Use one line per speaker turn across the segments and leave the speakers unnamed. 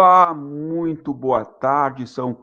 Olá, muito boa tarde. São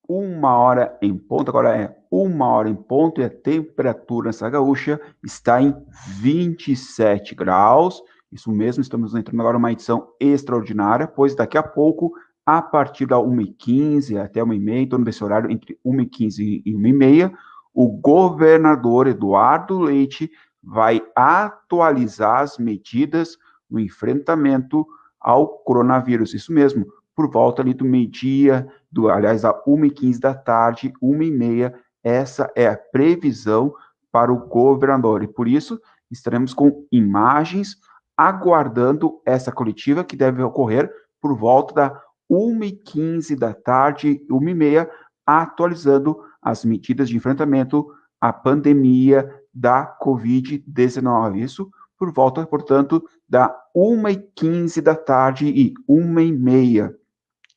1 hora em ponto. Agora é 1 hora em ponto e a temperatura nessa gaúcha está em 27 graus. Isso mesmo, estamos entrando agora numa edição extraordinária, pois daqui a pouco, a partir da 1h15 até 1h30, em torno desse horário, entre 1h15 e 1h30, o governador Eduardo Leite vai atualizar as medidas no enfrentamento ao coronavírus. Isso mesmo, por volta ali do meio-dia, aliás, a 1h15 da tarde, 1h30, essa é a previsão para o governador. E por isso, estaremos com imagens aguardando essa coletiva que deve ocorrer por volta da 1h15 da tarde, 1h30, atualizando as medidas de enfrentamento à pandemia da Covid-19. Isso por volta, portanto, da 1h15 da tarde e 1h30.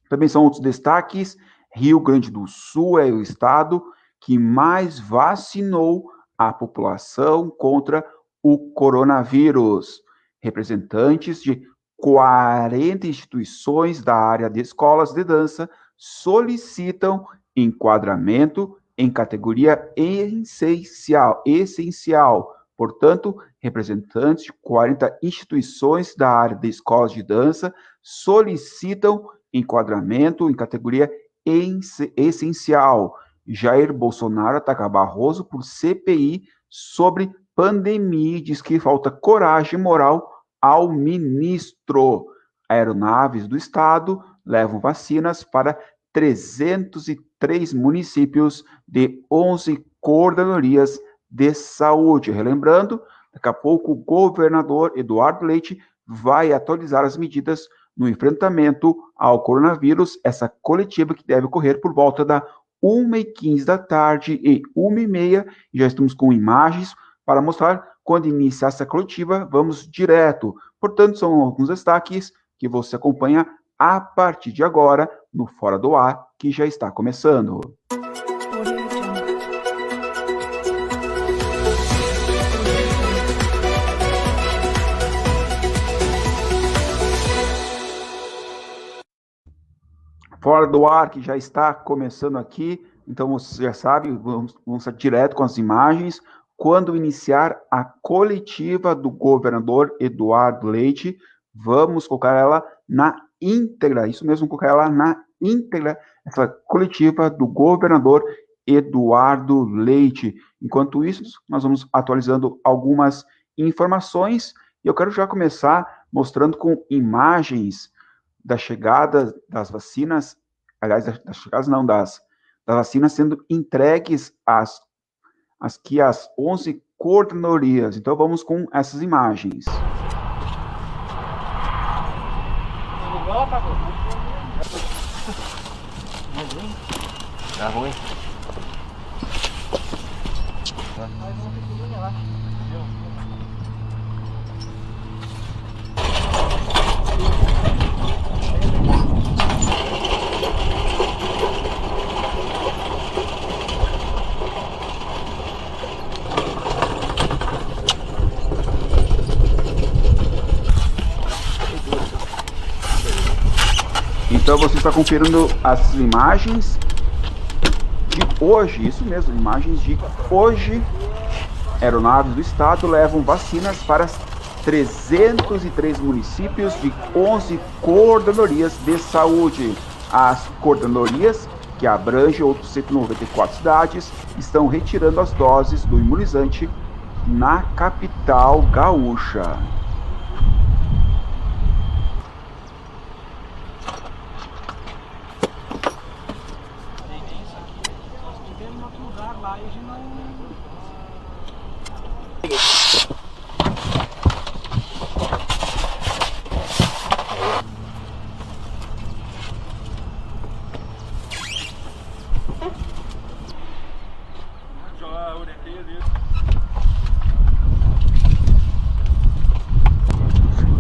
Também são outros destaques. Rio Grande do Sul é o estado que mais vacinou a população contra o coronavírus. Representantes de 40 instituições da área de escolas de dança solicitam enquadramento em categoria essencial. Portanto, representantes de 40 instituições da área de escolas de dança solicitam enquadramento em categoria essencial. Jair Bolsonaro ataca Barroso por CPI sobre pandemia e diz que falta coragem moral ao ministro. Aeronaves do estado levam vacinas para 303 municípios de 11 coordenadorias de saúde. Relembrando, daqui a pouco o governador Eduardo Leite vai atualizar as medidas no enfrentamento ao coronavírus, essa coletiva que deve ocorrer por volta da 1h15 da tarde e 1h30, e já estamos com imagens para mostrar quando iniciar essa coletiva, vamos direto. Portanto, são alguns destaques que você acompanha a partir de agora no Fora do Ar, que já está começando. Fora do Ar, que já está começando aqui, então você já sabe, vamos estar direto com as imagens. Quando iniciar a coletiva do governador Eduardo Leite, vamos colocar ela na íntegra, isso mesmo, colocar ela na íntegra, essa coletiva do governador Eduardo Leite. Enquanto isso, nós vamos atualizando algumas informações, e eu quero já começar mostrando com imagens da chegada das vacinas, aliás, das chegadas não, das vacinas sendo entregues às 11 coordenadorias. Então, vamos com essas imagens.
Tá ruim.
Então você está conferindo as imagens de hoje, isso mesmo, imagens de hoje. Aeronaves do estado levam vacinas para 303 municípios de 11 coordenadorias de saúde. As coordenadorias, que abrangem outros 194 cidades, estão retirando as doses do imunizante na capital gaúcha.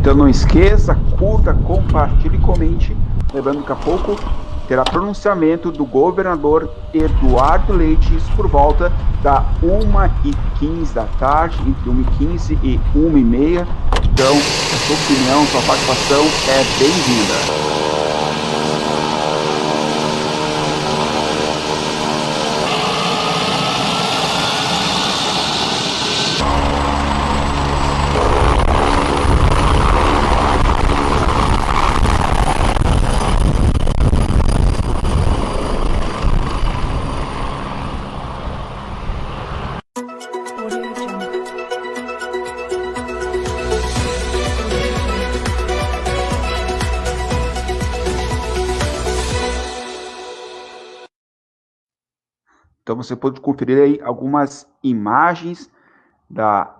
Então não esqueça, curta, compartilhe e comente. Lembrando que a pouco terá pronunciamento do governador Eduardo Leite, isso por volta da 1h15 da tarde, entre 1h15 e 1h30. Então, a sua opinião, sua participação é bem-vinda. você pode conferir aí algumas imagens da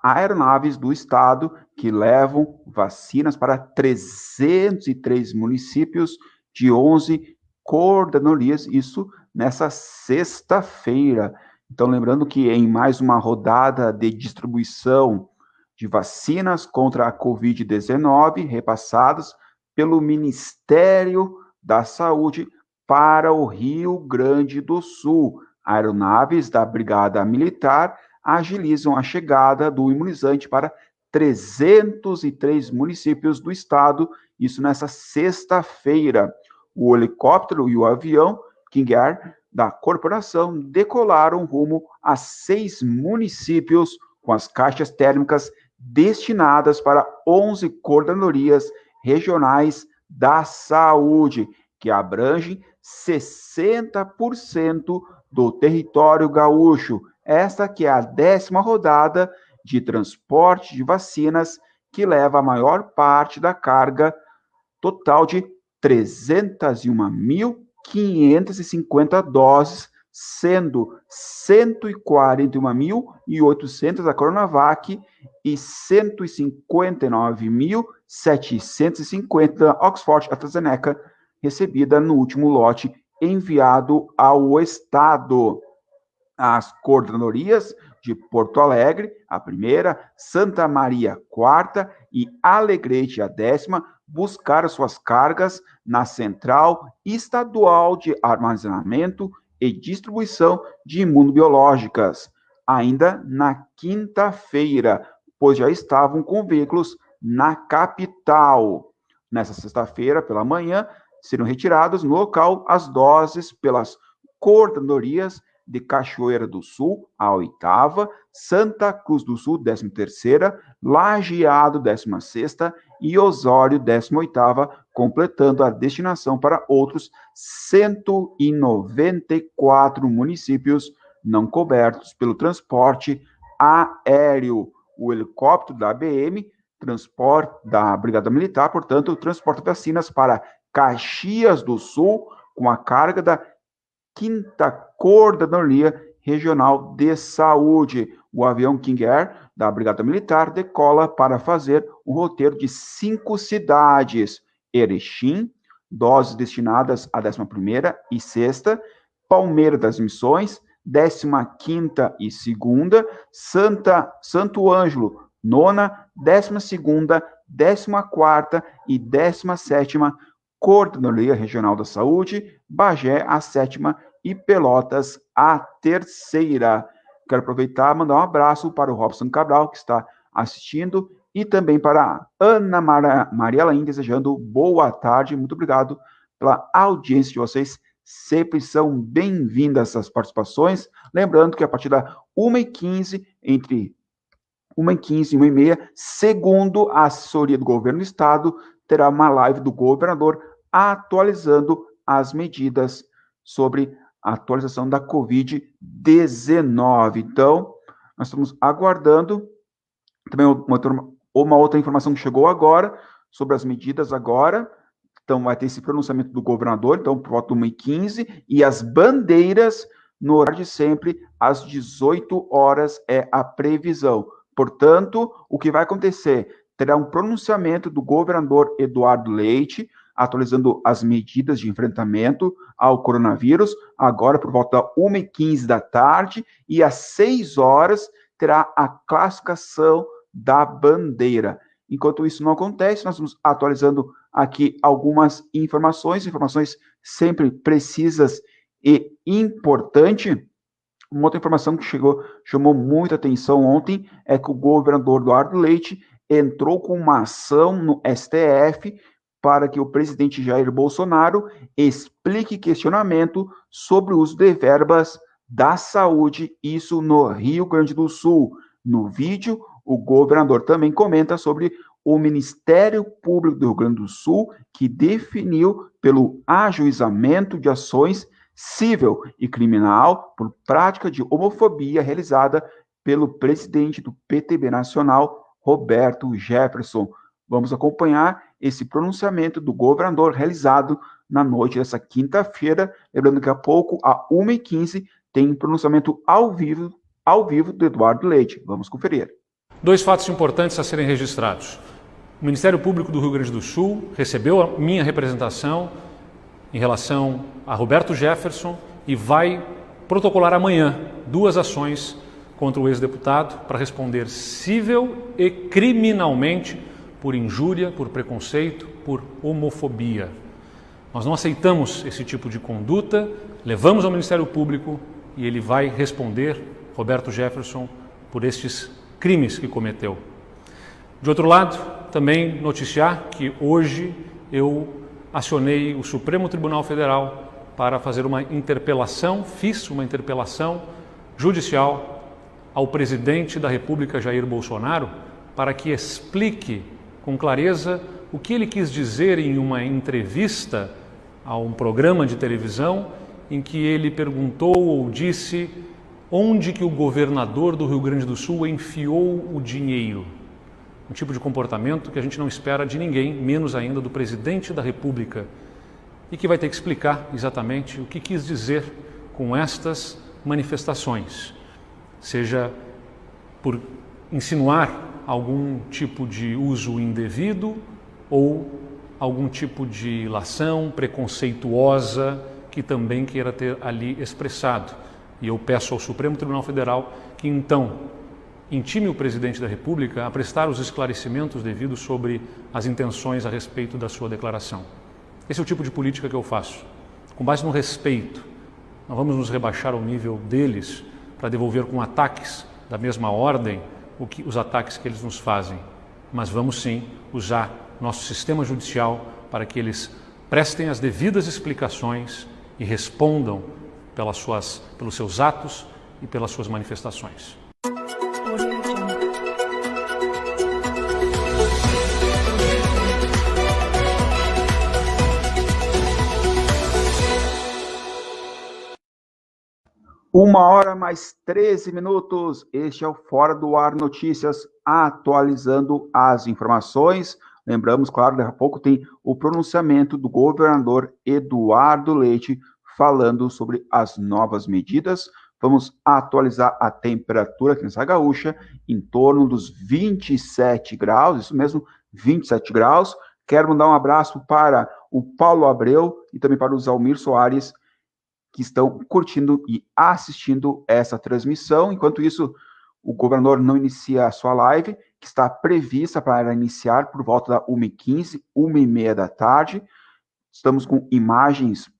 aeronaves do Estado que levam vacinas para 303 municípios de 11 coordenarias, isso nessa sexta-feira. Então, lembrando que em mais uma rodada de distribuição de vacinas contra a Covid-19, repassadas pelo Ministério da Saúde para o Rio Grande do Sul. Aeronaves da Brigada Militar agilizam a chegada do imunizante para 303 municípios do estado, isso nessa sexta-feira. O helicóptero e o avião King Air da corporação decolaram rumo a 6 municípios com as caixas térmicas destinadas para 11 coordenarias regionais da saúde, que abrangem 60% do território gaúcho. Esta que é a 10ª rodada de transporte de vacinas, que leva a maior parte da carga total de 301.550 doses, sendo 141.800 a Coronavac e 159.750 Oxford AstraZeneca, recebida no último lote enviado ao estado. As coordenarias de Porto Alegre, a primeira, Santa Maria, quarta, e Alegrete, a 10ª, buscaram suas cargas na Central Estadual de Armazenamento e Distribuição de Imunobiológicas, ainda na quinta-feira, pois já estavam com veículos na capital. Nessa sexta-feira, pela manhã, serão retirados no local as doses pelas coordenarias de Cachoeira do Sul, a 8ª, Santa Cruz do Sul, 13ª, Lajeado, 16ª e Osório, 18ª, completando a destinação para outros 194 municípios não cobertos pelo transporte aéreo. O helicóptero da ABM, transporte da Brigada Militar, portanto, transporta vacinas para Caxias do Sul, com a carga da 5ª Coordenadoria Regional de Saúde. O avião King Air da Brigada Militar decola para fazer um roteiro de 5 cidades: Erechim, doses destinadas à 11ª e 6ª, Palmeira das Missões, 15ª e 2ª, Santo Ângelo, 9ª, 12ª, 14ª e 17ª Coordenadoria Regional da Saúde, Bagé, a 7ª, e Pelotas, a 3ª. Quero aproveitar e mandar um abraço para o Robson Cabral, que está assistindo, e também para a Ana Maria Laim, desejando boa tarde. Muito obrigado pela audiência de vocês. Sempre são bem-vindas essas participações. Lembrando que a partir da 1h15, entre 1h15 e 1h30, segundo a assessoria do governo do estado, terá uma live do governador atualizando as medidas sobre a atualização da Covid-19. Então, nós estamos aguardando também uma outra informação que chegou agora, sobre as medidas agora. Então, vai ter esse pronunciamento do governador, então, por volta de 1h15, e as bandeiras no horário de sempre, às 18 horas é a previsão. Portanto, o que vai acontecer? Terá um pronunciamento do governador Eduardo Leite, atualizando as medidas de enfrentamento ao coronavírus, agora por volta da 1h15 da tarde, e às 6 horas terá a classificação da bandeira. Enquanto isso não acontece, nós vamos atualizando aqui algumas informações sempre precisas e importantes. Uma outra informação que chamou muita atenção ontem é que o governador Eduardo Leite entrou com uma ação no STF para que o presidente Jair Bolsonaro explique questionamento sobre o uso de verbas da saúde, isso no Rio Grande do Sul. No vídeo, o governador também comenta sobre o Ministério Público do Rio Grande do Sul, que definiu pelo ajuizamento de ações civil e criminal por prática de homofobia realizada pelo presidente do PTB Nacional, Roberto Jefferson. Vamos acompanhar esse pronunciamento do governador realizado na noite dessa quinta-feira. Lembrando que a pouco, às 1h15, tem pronunciamento ao vivo do Eduardo Leite. Vamos conferir.
2 fatos importantes a serem registrados. O Ministério Público do Rio Grande do Sul recebeu a minha representação em relação a Roberto Jefferson e vai protocolar amanhã 2 ações contra o ex-deputado para responder civil e criminalmente por injúria, por preconceito, por homofobia. Nós não aceitamos esse tipo de conduta, levamos ao Ministério Público e ele vai responder, Roberto Jefferson, por estes crimes que cometeu. De outro lado, também noticiar que hoje eu acionei o Supremo Tribunal Federal para fazer uma interpelação, fiz uma interpelação judicial ao presidente da República, Jair Bolsonaro, para que explique com clareza o que ele quis dizer em uma entrevista a um programa de televisão em que ele perguntou ou disse onde que o governador do Rio Grande do Sul enfiou o dinheiro. Um tipo de comportamento que a gente não espera de ninguém, menos ainda do presidente da República, e que vai ter que explicar exatamente o que quis dizer com estas manifestações, seja por insinuar algum tipo de uso indevido ou algum tipo de ilação preconceituosa que também queira ter ali expressado. E eu peço ao Supremo Tribunal Federal que então intime o presidente da República a prestar os esclarecimentos devidos sobre as intenções a respeito da sua declaração. Esse é o tipo de política que eu faço, com base no respeito. Não vamos nos rebaixar ao nível deles para devolver com ataques da mesma ordem os ataques que eles nos fazem, mas vamos sim usar nosso sistema judicial para que eles prestem as devidas explicações e respondam pelos seus atos e pelas suas manifestações.
Uma hora mais 13 minutos. Este é o Fora do Ar Notícias, atualizando as informações. Lembramos, claro, daqui a pouco tem o pronunciamento do governador Eduardo Leite falando sobre as novas medidas. Vamos atualizar a temperatura aqui nessa gaúcha, em torno dos 27 graus, isso mesmo, 27 graus. Quero mandar um abraço para o Paulo Abreu e também para o Zalmir Soares, que estão curtindo e assistindo essa transmissão. Enquanto isso, o governador não inicia a sua live, que está prevista para iniciar por volta da 1h15, 1h30 da tarde. Estamos com imagens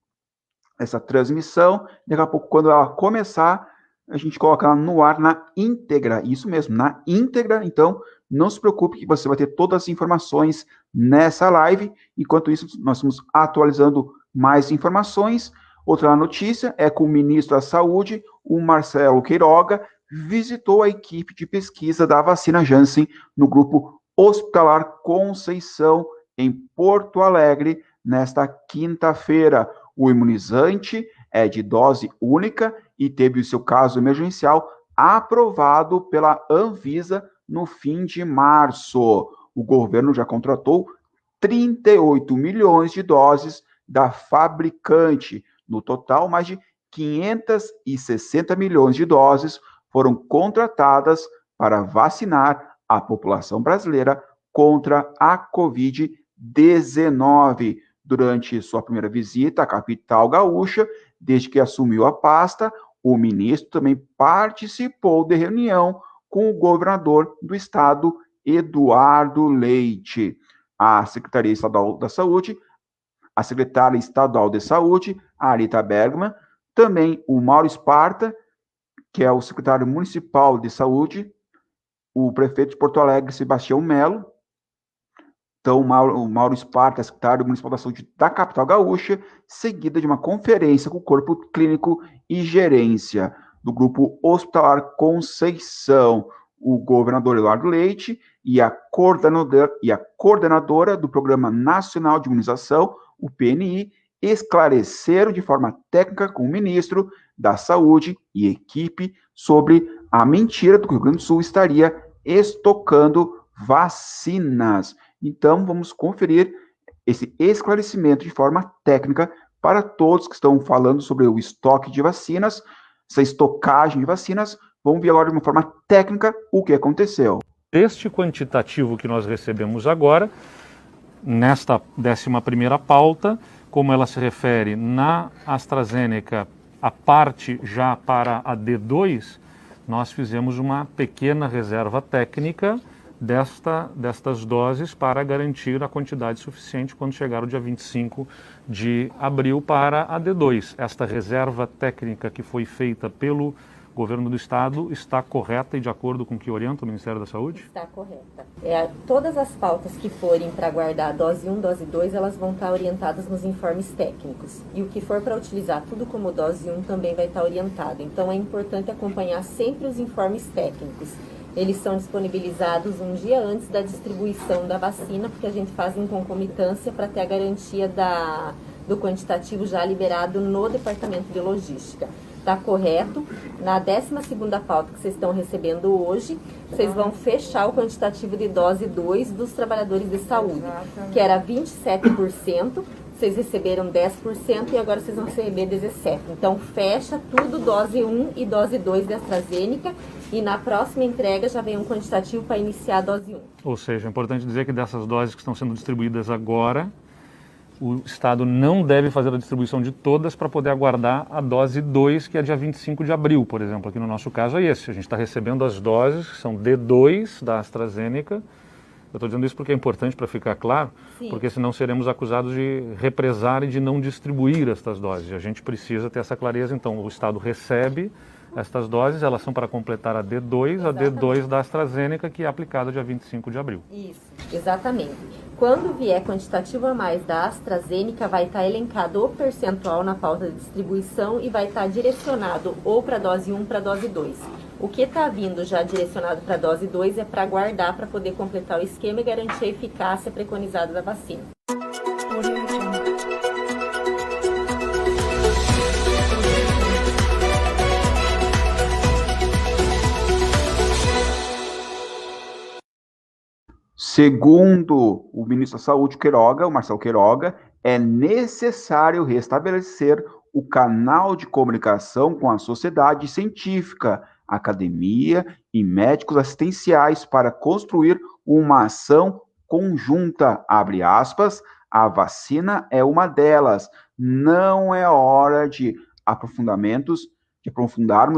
dessa transmissão. Daqui a pouco, quando ela começar, a gente coloca ela no ar na íntegra. Isso mesmo, na íntegra. Então, não se preocupe que você vai ter todas as informações nessa live. Enquanto isso, nós estamos atualizando mais informações. Outra notícia é que o ministro da Saúde, o Marcelo Queiroga, visitou a equipe de pesquisa da vacina Janssen no Grupo Hospitalar Conceição, em Porto Alegre, nesta quinta-feira. O imunizante é de dose única e teve o seu caso emergencial aprovado pela Anvisa no fim de março. O governo já contratou 38 milhões de doses da fabricante. No total, mais de 560 milhões de doses foram contratadas para vacinar a população brasileira contra a Covid-19. Durante sua primeira visita à capital gaúcha, desde que assumiu a pasta, o ministro também participou de reunião com o governador do estado, Eduardo Leite. A Secretaria Estadual da Saúde, a secretária estadual de Saúde, a Arita Bergman, também o Mauro Esparta, que é o secretário municipal de Saúde, o prefeito de Porto Alegre, Sebastião Melo. Então, o Mauro Esparta é secretário municipal da Saúde da capital gaúcha, seguida de uma conferência com o corpo clínico e gerência do Grupo Hospitalar Conceição. O governador Eduardo Leite e a coordenadora do Programa Nacional de Imunização, o PNI, esclareceram de forma técnica com o ministro da Saúde e equipe sobre a mentira do que o Rio Grande do Sul estaria estocando vacinas. Então, vamos conferir esse esclarecimento de forma técnica para todos que estão falando sobre o estoque de vacinas, essa estocagem de vacinas. Vamos ver agora de uma forma técnica o que aconteceu.
Este quantitativo que nós recebemos agora, nesta 11ª pauta, como ela se refere na AstraZeneca, a parte já para a D2, nós fizemos uma pequena reserva técnica destas doses para garantir a quantidade suficiente quando chegar o dia 25 de abril para a D2. Esta reserva técnica que foi feita pelo governo do estado está correta e de acordo com o que orienta o Ministério da Saúde?
Está correta. Todas as pautas que forem para guardar a dose 1, dose 2, elas vão estar orientadas nos informes técnicos. E o que for para utilizar tudo como dose 1 também vai estar orientado. Então é importante acompanhar sempre os informes técnicos. Eles são disponibilizados um dia antes da distribuição da vacina, porque a gente faz em concomitância para ter a garantia do quantitativo já liberado no Departamento de Logística. Está correto. Na 12ª pauta que vocês estão recebendo hoje, vocês vão fechar o quantitativo de dose 2 dos trabalhadores de saúde, que era 27%, vocês receberam 10% e agora vocês vão receber 17%. Então, fecha tudo, dose 1 e dose 2 da AstraZeneca, e na próxima entrega já vem um quantitativo para iniciar a dose 1.
Ou seja, é importante dizer que dessas doses que estão sendo distribuídas agora, o Estado não deve fazer a distribuição de todas para poder aguardar a dose 2, que é dia 25 de abril, por exemplo. Aqui no nosso caso é esse. A gente está recebendo as doses, que são D2 da AstraZeneca. Eu estou dizendo isso porque é importante para ficar claro,
Sim.
Porque senão seremos acusados de represar e de não distribuir estas doses. A gente precisa ter essa clareza. Então, o Estado recebe estas doses, elas são para completar a D2, exatamente. A D2 da AstraZeneca, que é aplicada dia 25 de abril.
Isso, exatamente. Quando vier quantitativo a mais da AstraZeneca, vai estar elencado o percentual na pauta de distribuição e vai estar direcionado ou para a dose 1 ou para a dose 2. O que está vindo já direcionado para a dose 2 é para guardar, para poder completar o esquema e garantir a eficácia preconizada da vacina.
Segundo o ministro da Saúde, Queiroga, o Marcelo Queiroga, é necessário restabelecer o canal de comunicação com a sociedade científica, academia e médicos assistenciais para construir uma ação conjunta, abre aspas, a vacina é uma delas. Não é hora de aprofundarmos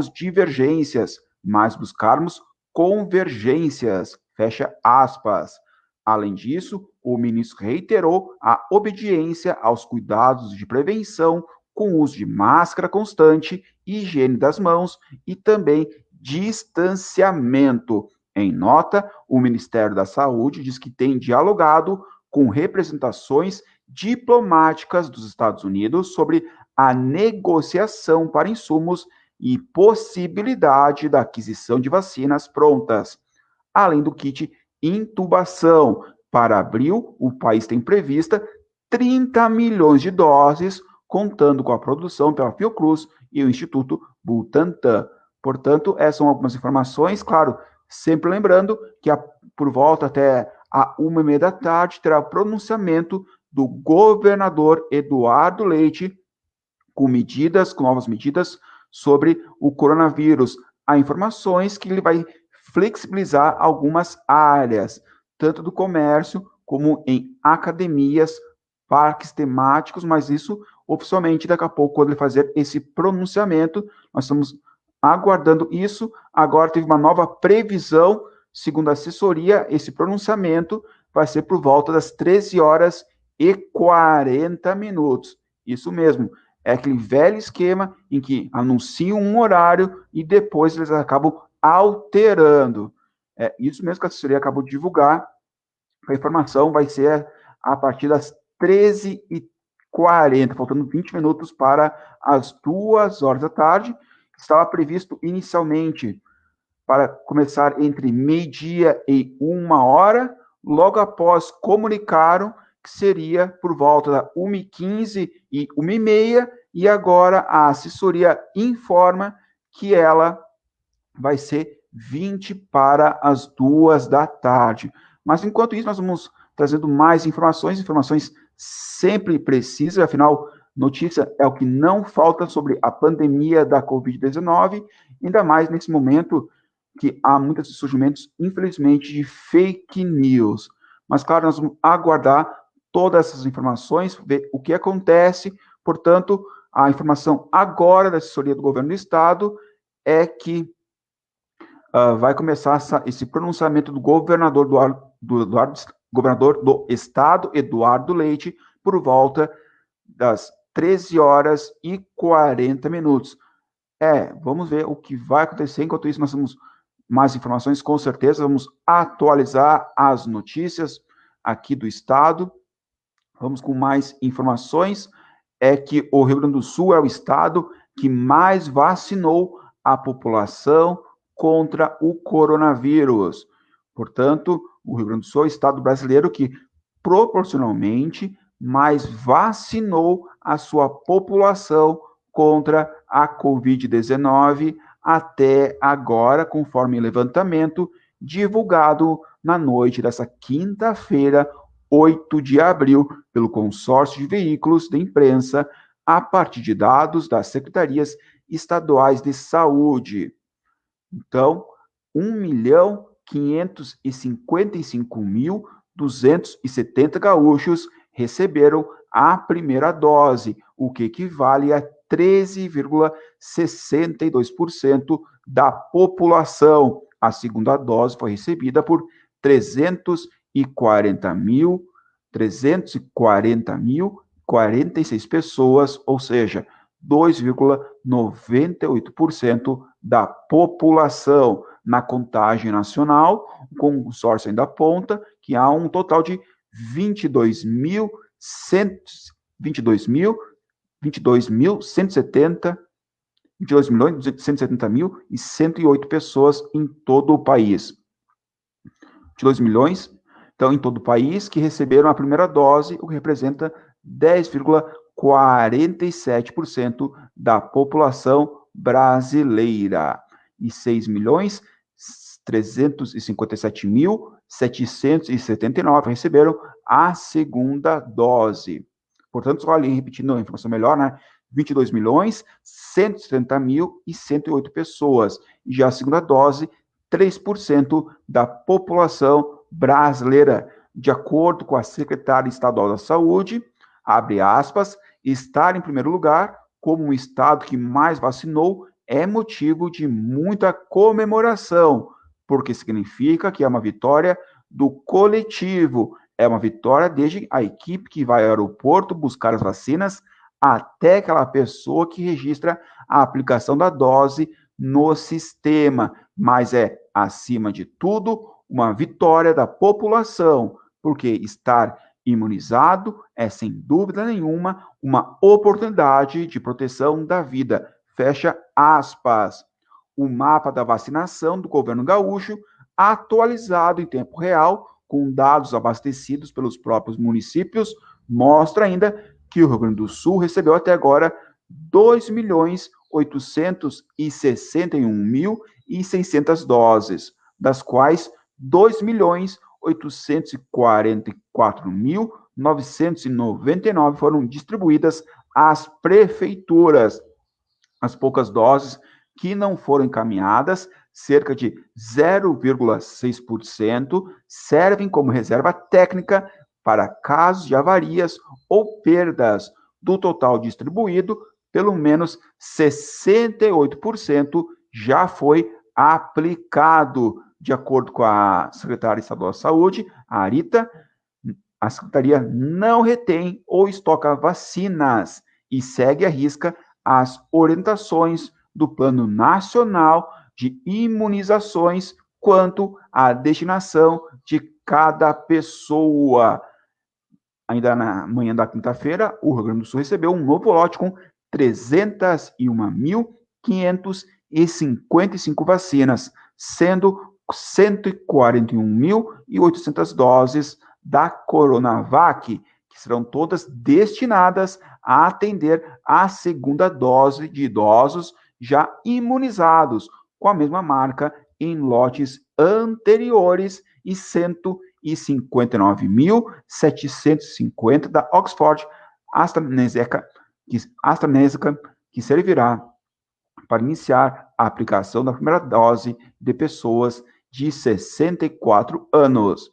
divergências, mas buscarmos convergências, fecha aspas. Além disso, o ministro reiterou a obediência aos cuidados de prevenção com o uso de máscara constante, higiene das mãos e também distanciamento. Em nota, o Ministério da Saúde diz que tem dialogado com representações diplomáticas dos Estados Unidos sobre a negociação para insumos e possibilidade da aquisição de vacinas prontas. Além do kit intubação. Para abril, o país tem prevista 30 milhões de doses, contando com a produção pela Fiocruz e o Instituto Butantan. Portanto, essas são algumas informações, claro, sempre lembrando que por volta até a 1h30 da tarde terá o pronunciamento do governador Eduardo Leite com novas medidas sobre o coronavírus. Há informações que ele vai flexibilizar algumas áreas, tanto do comércio como em academias, parques temáticos, mas isso oficialmente daqui a pouco, quando ele fazer esse pronunciamento, nós estamos aguardando isso. Agora teve uma nova previsão, segundo a assessoria, esse pronunciamento vai ser por volta das 13h40. Isso mesmo, é aquele velho esquema em que anunciam um horário e depois eles acabam alterando. É isso mesmo que a assessoria acabou de divulgar. A informação vai ser a partir das 13h40, faltando 20 minutos para as 2h da tarde. Estava previsto inicialmente para começar entre meio-dia e 1h. Logo após, comunicaram que seria por volta da 1h15 e 1h30, e agora a assessoria informa que ela vai ser 20 para as 2h da tarde. Mas, enquanto isso, nós vamos trazendo mais informações sempre precisa, afinal, notícia é o que não falta sobre a pandemia da Covid-19, ainda mais nesse momento que há muitos surgimentos, infelizmente, de fake news. Mas, claro, nós vamos aguardar todas essas informações, ver o que acontece. Portanto, a informação agora da assessoria do governo do Estado é que vai começar esse pronunciamento do governador governador do Estado, Eduardo Leite, por volta das 13h40. Vamos ver o que vai acontecer. Enquanto isso, nós temos mais informações, com certeza. Vamos atualizar as notícias aqui do Estado. Vamos com mais informações. É que o Rio Grande do Sul é o estado que mais vacinou a população contra o coronavírus. Portanto, o Rio Grande do Sul é o estado brasileiro que proporcionalmente mais vacinou a sua população contra a Covid-19 até agora, conforme levantamento divulgado na noite dessa quinta-feira, 8 de abril, pelo Consórcio de Veículos de Imprensa, a partir de dados das secretarias estaduais de saúde. Então, 1.555.270 gaúchos receberam a primeira dose, o que equivale a 13,62% da população. A segunda dose foi recebida por 340.046 pessoas, ou seja, 2,98% da população. Na contagem nacional, o consórcio ainda aponta que há um total de 22.170.108 pessoas em todo o país. 22 milhões, então, em todo o país, que receberam a primeira dose, o que representa 10,47% da população brasileira. E 6.357.779 receberam a segunda dose. Portanto, só ali, repetindo a informação melhor, 22.170.108 pessoas. E já a segunda dose, 3% da população brasileira. De acordo com a secretária estadual da Saúde, abre aspas, estar em primeiro lugar como um estado que mais vacinou é motivo de muita comemoração, porque significa que é uma vitória do coletivo, é uma vitória desde a equipe que vai ao aeroporto buscar as vacinas até aquela pessoa que registra a aplicação da dose no sistema, mas é, acima de tudo, uma vitória da população, porque estar imunizado é, sem dúvida nenhuma, uma oportunidade de proteção da vida. Fecha aspas. O mapa da vacinação do governo gaúcho, atualizado em tempo real, com dados abastecidos pelos próprios municípios, mostra ainda que o Rio Grande do Sul recebeu até agora 2.861.600 doses, das quais 2.844.999 foram distribuídas às prefeituras. As poucas doses que não foram encaminhadas, cerca de 0,6%, servem como reserva técnica para casos de avarias ou perdas. Do total distribuído, pelo menos 68% já foi aplicado. De acordo com a secretária estadual de saúde, a Arita, a secretaria não retém ou estoca vacinas e segue à risca as orientações do Plano Nacional de Imunizações quanto à destinação de cada pessoa. Ainda na manhã da quinta-feira, o Rio Grande do Sul recebeu um novo lote com 301.555 vacinas, sendo 141.800 doses da Coronavac, que serão todas destinadas a atender a segunda dose de idosos já imunizados, com a mesma marca em lotes anteriores, e e 59.750 da Oxford AstraZeneca, que servirá para iniciar a aplicação da primeira dose de pessoas de 64 anos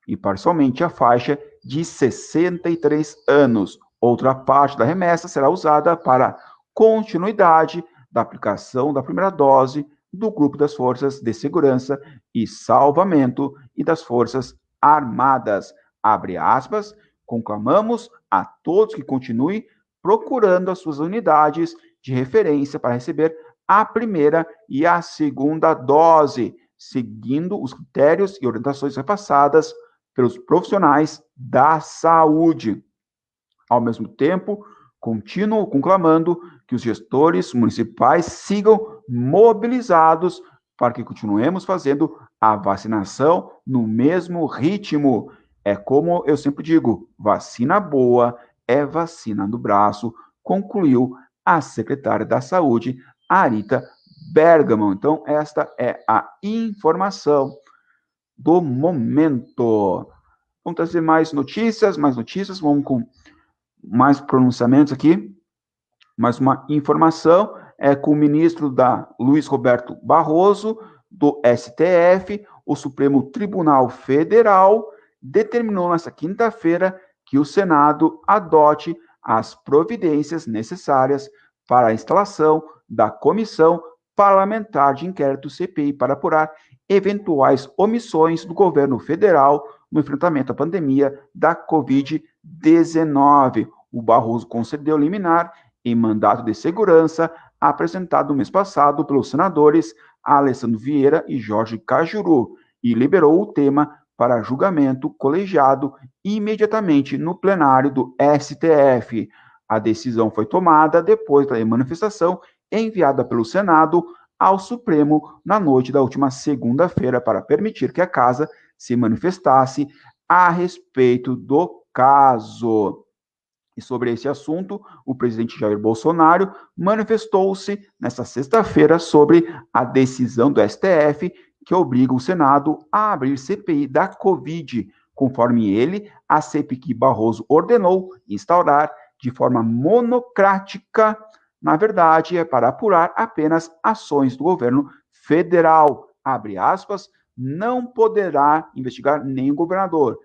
e parcialmente a faixa de 63 anos. Outra parte da remessa será usada para continuidade da aplicação da primeira dose do grupo das Forças de Segurança e Salvamento e das Forças Armadas. Abre aspas, conclamamos a todos que continuem procurando as suas unidades de referência para receber a primeira e a segunda dose, seguindo os critérios e orientações repassadas pelos profissionais da saúde. Ao mesmo tempo, continuo conclamando que os gestores municipais sigam mobilizados para que continuemos fazendo a vacinação no mesmo ritmo. É como eu sempre digo, vacina boa é vacina no braço, concluiu a secretária da Saúde, Arita Bergamo. Então, esta é a informação do momento. Vamos trazer mais notícias, vamos com mais pronunciamentos aqui. Mais uma informação é com o ministro Luiz Roberto Barroso, do STF, o Supremo Tribunal Federal determinou nesta quinta-feira que o Senado adote as providências necessárias para a instalação da Comissão Parlamentar de Inquérito CPI para apurar eventuais omissões do governo federal no enfrentamento à pandemia da Covid-19. O Barroso concedeu liminar em mandato de segurança apresentado no mês passado pelos senadores Alessandro Vieira e Jorge Cajuru e liberou o tema para julgamento colegiado imediatamente no plenário do STF. A decisão foi tomada depois da manifestação enviada pelo Senado ao Supremo na noite da última segunda-feira para permitir que a Casa se manifestasse a respeito do caso. E sobre esse assunto, o presidente Jair Bolsonaro manifestou-se nesta sexta-feira sobre a decisão do STF que obriga o Senado a abrir CPI da Covid. Conforme ele, a CPI que Barroso ordenou instaurar de forma monocrática, na verdade, é para apurar apenas ações do governo federal. Abre aspas, não poderá investigar nenhum governador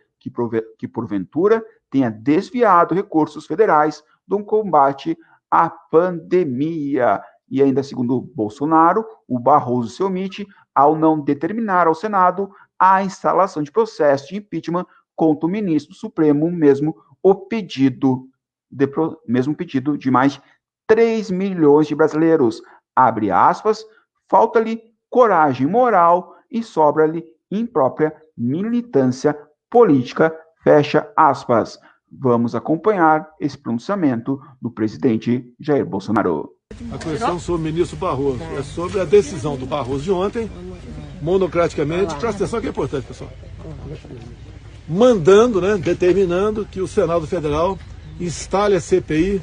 que porventura tenha desviado recursos federais do combate à pandemia. E ainda segundo Bolsonaro, o Barroso se omite ao não determinar ao Senado a instalação de processo de impeachment contra o ministro do Supremo, mesmo pedido de mais de 3 milhões de brasileiros. Abre aspas, falta-lhe coragem moral e sobra-lhe imprópria militância política, fecha aspas. Vamos acompanhar esse pronunciamento do presidente Jair Bolsonaro.
A questão sobre o ministro Barroso é sobre a decisão do Barroso de ontem, monocraticamente, presta atenção que é importante, pessoal, mandando, determinando que o Senado Federal instale a CPI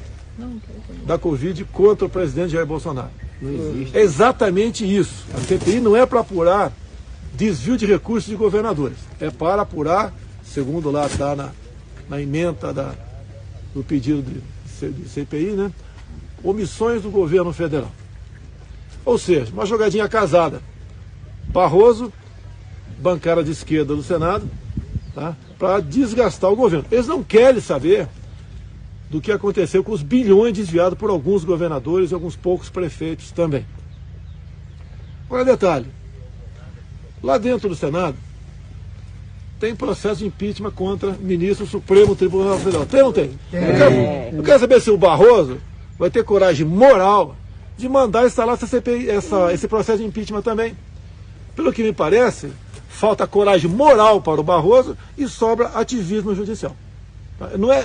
da Covid contra o presidente Jair Bolsonaro. É exatamente isso. A CPI não é para apurar desvio de recursos de governadores, é para apurar, segundo lá está na ementa do pedido de CPI, omissões do governo federal. Ou seja, uma jogadinha casada. Barroso, bancada de esquerda do Senado, para desgastar o governo. Eles não querem saber do que aconteceu com os bilhões desviados por alguns governadores e alguns poucos prefeitos também. Agora, detalhe. Lá dentro do Senado, tem processo de impeachment contra ministro do Supremo Tribunal Federal. Tem ou não tem? Eu quero saber se o Barroso vai ter coragem moral de mandar instalar essa CPI, esse processo de impeachment também. Pelo que me parece, falta coragem moral para o Barroso e sobra ativismo judicial.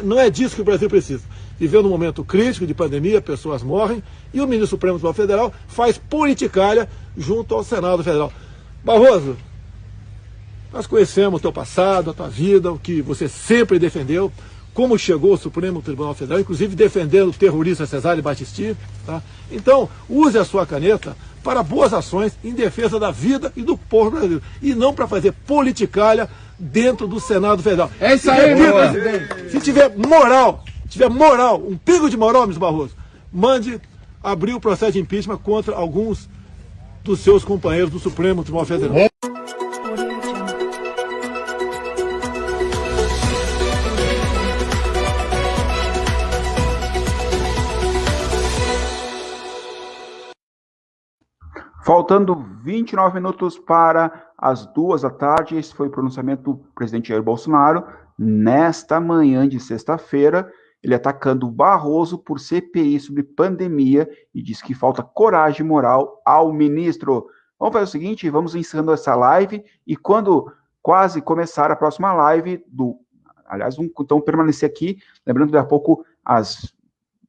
Não é disso que o Brasil precisa. Vivendo um momento crítico de pandemia, pessoas morrem, e o ministro Supremo Tribunal Federal faz politicalha junto ao Senado Federal. Barroso, nós conhecemos o teu passado, a tua vida, o que você sempre defendeu, como chegou ao Supremo Tribunal Federal, inclusive defendendo o terrorista Cesare Battisti. Então, use a sua caneta para boas ações em defesa da vida e do povo brasileiro. E não para fazer politicalha dentro do Senado Federal.
É isso aí, meu
presidente. Se tiver moral, um pingo de moral, Mr. Barroso, mande abrir o processo de impeachment contra alguns dos seus companheiros do Supremo Tribunal Federal.
Faltando 29 minutos para as 2 da tarde, esse foi o pronunciamento do presidente Jair Bolsonaro nesta manhã de sexta-feira, ele atacando o Barroso por CPI sobre pandemia e diz que falta coragem moral ao ministro. Vamos fazer o seguinte, vamos encerrando essa live e quando quase começar a próxima live vamos então permanecer aqui, lembrando que daqui a pouco, às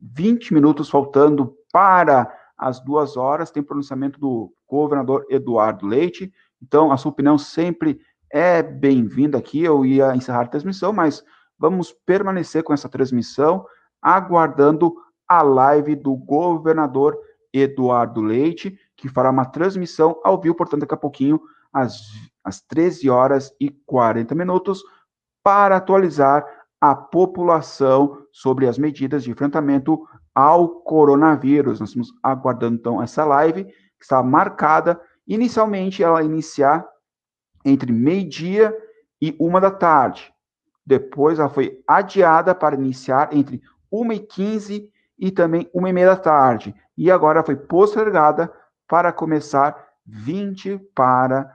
20 minutos faltando para às 2 horas, tem pronunciamento do governador Eduardo Leite. Então, a sua opinião sempre é bem-vinda aqui. Eu ia encerrar a transmissão, mas vamos permanecer com essa transmissão, aguardando a live do governador Eduardo Leite, que fará uma transmissão ao vivo, portanto, daqui a pouquinho, às 13 horas e 40 minutos, para atualizar a população sobre as medidas de enfrentamento ao coronavírus. Nós estamos aguardando, então, essa live, que está marcada, inicialmente, ela iniciar entre meio-dia e 1 da tarde. Depois, ela foi adiada para iniciar entre 1h15 e também 1h30 da tarde. E agora foi postergada para começar 20 para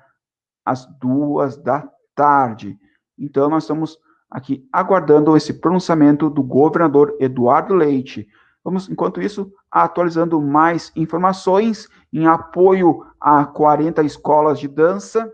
as 2 da tarde. Então, nós estamos aqui aguardando esse pronunciamento do governador Eduardo Leite. Vamos, enquanto isso, atualizando mais informações em apoio a 40 escolas de dança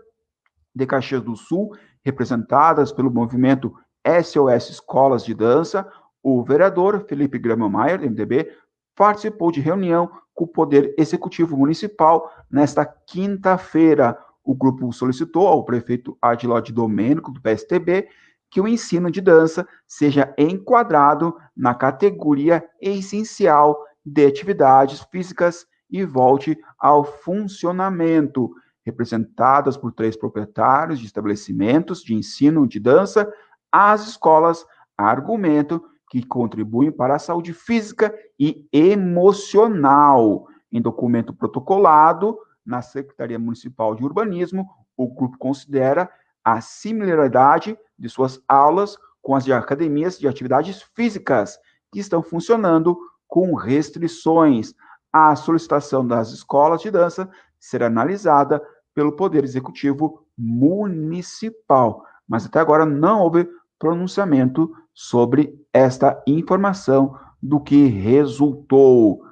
de Caxias do Sul, representadas pelo movimento SOS Escolas de Dança. O vereador Felipe Gramelmaier, do MDB, participou de reunião com o Poder Executivo Municipal nesta quinta-feira. O grupo solicitou ao prefeito Adilode Domênico, do PSTB, que o ensino de dança seja enquadrado na categoria essencial de atividades físicas e volte ao funcionamento. Representadas por 3 proprietários de estabelecimentos de ensino de dança, as escolas argumentam que contribuem para a saúde física e emocional. Em documento protocolado na Secretaria Municipal de Urbanismo, o grupo considera a similaridade de suas aulas com as de academias de atividades físicas que estão funcionando com restrições. A solicitação das escolas de dança será analisada pelo Poder Executivo Municipal, mas até agora não houve pronunciamento sobre esta informação do que resultou.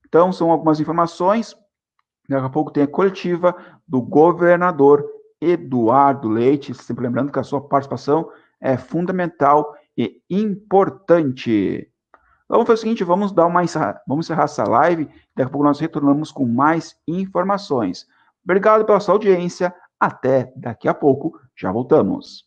Então, são algumas informações. Daqui a pouco tem a coletiva do governador Eduardo Leite, sempre lembrando que a sua participação é fundamental e importante. Vamos fazer o seguinte, vamos encerrar essa live, daqui a pouco nós retornamos com mais informações. Obrigado pela sua audiência, até daqui a pouco, já voltamos.